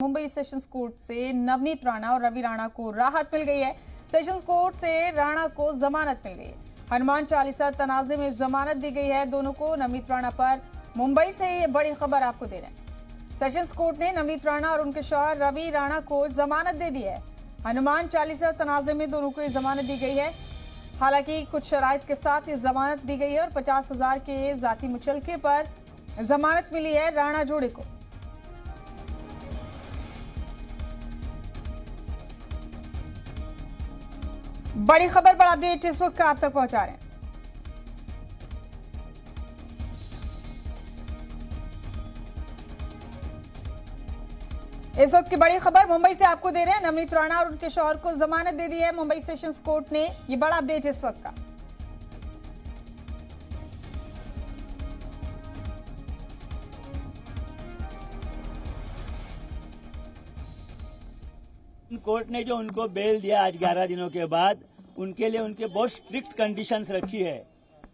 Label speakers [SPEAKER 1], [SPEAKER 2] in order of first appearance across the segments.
[SPEAKER 1] Mumbai sessions court से नवनीत राणा और रवि राणा को राहत मिल गई है। सेशंस कोर्ट से राणा को जमानत मिल गई है। हनुमान चालीसा तनाजे में जमानत दी गई है दोनों को। नवनीत राणा पर मुंबई से ये बड़ी खबर आपको दे रहे हैं। सेशंस कोर्ट ने नवनीत राणा और उनके शौहर रवि राणा को जमानत दे दी है। हनुमान चालीसा तनाजे में दोनों को ये जमानत दी गई है। हालांकि कुछ शराइत के साथ ये जमानत दी गई है और 50,000 के जाती मुचलके पर जमानत मिली है राणा जोड़े को। बड़ी खबर पर अपडेट इस वक्त आप तक पहुंचा रहे हैं। इस वक्त की बड़ी खबर मुंबई से आपको दे रहे हैं। नवनीत राणा और उनके शौहर को जमानत दे दी है मुंबई सेशंस कोर्ट ने। ये बड़ा अपडेट इस वक्त का।
[SPEAKER 2] कोर्ट ने जो उनको बेल दिया आज 11 दिनों के बाद, उनके लिए उनके बहुत स्ट्रिक्ट कंडीशंस रखी है।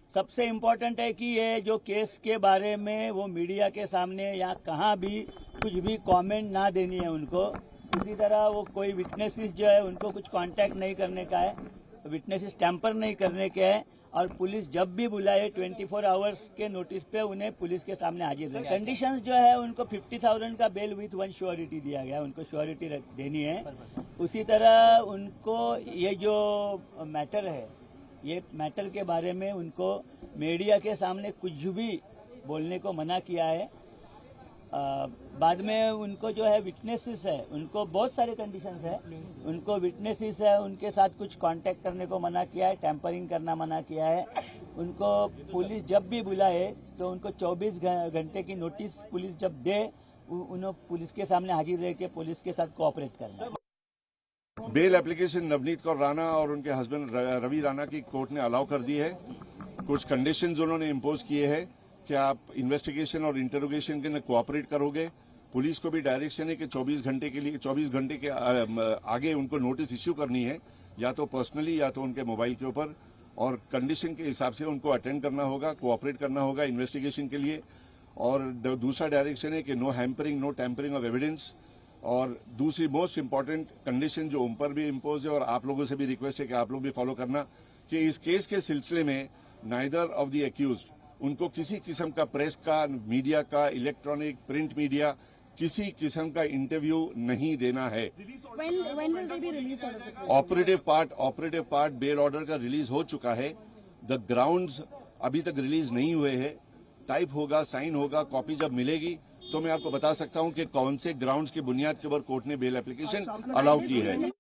[SPEAKER 2] सबसे इम्पोर्टेंट है कि ये जो केस के बारे में वो मीडिया के सामने या कहाँ भी कुछ भी कमेंट ना देनी है उनको। इसी तरह वो कोई विटनेसेस जो है उनको कुछ कांटेक्ट नहीं करने का है, विटनेसेस टैंपर नहीं करने के हैं। और पुलिस जब भी बुलाए 24 आवर्स के नोटिस पे उन्हें पुलिस के सामने हाजिर रहे। कंडीशंस जो है उनको 50,000 का बेल विथ 1 श्योरिटी दिया गया, उनको श्योरिटी देनी है। उसी तरह उनको ये जो मैटर है, ये मैटर के बारे में उनको मीडिया के सामने कुछ भी बोलने को मना किया है। बाद में उनको जो है विटनेसेस है, उनको बहुत सारे कंडीशंस है। उनको विटनेसेस है, उनके साथ कुछ कांटेक्ट करने को मना किया है, टैंपरिंग करना मना किया है। उनको पुलिस जब भी बुलाए तो उनको 24 घंटे की नोटिस पुलिस जब दे, उन्हें पुलिस के सामने हाजिर रह के पुलिस के साथ कोऑपरेट करना।
[SPEAKER 3] बेल एप्लीकेशन नवनीत कौर राणा और उनके हस्बैंड रवि राणा की कोर्ट ने अलाउ कर दी है। कुछ कंडीशंस उन्होंने इम्पोज किए हैं कि आप इन्वेस्टिगेशन और इंटरोगेशन के लिए कोऑपरेट करोगे। पुलिस को भी डायरेक्शन है कि 24 घंटे के लिए 24 घंटे के आगे उनको नोटिस इश्यू करनी है, या तो पर्सनली या तो उनके मोबाइल के ऊपर। और कंडीशन के हिसाब से उनको अटेंड करना होगा, कोऑपरेट करना होगा इन्वेस्टिगेशन के लिए। और दूसरा डायरेक्शन है कि no hampering, no tampering of evidence. और दूसरी मोस्ट इंपॉर्टेंट कंडीशन जो उन पर भी इम्पोज है और आप लोगों से भी रिक्वेस्ट है कि आप लोग भी फॉलो करना, कि इस केस के सिलसिले में नाइदर ऑफ द एक्यूज्ड उनको किसी किस्म का प्रेस का, मीडिया का, इलेक्ट्रॉनिक प्रिंट मीडिया, किसी किस्म का इंटरव्यू नहीं देना है। ऑपरेटिव पार्ट बेल ऑर्डर का रिलीज हो चुका है। द ग्राउंड्स अभी तक रिलीज नहीं हुए हैं। टाइप होगा, साइन होगा, कॉपी जब मिलेगी तो मैं आपको बता सकता हूं कि कौन से ग्राउंड्स की बुनियाद के ऊपर कोर्ट ने बेल एप्लीकेशन अलाउ की है।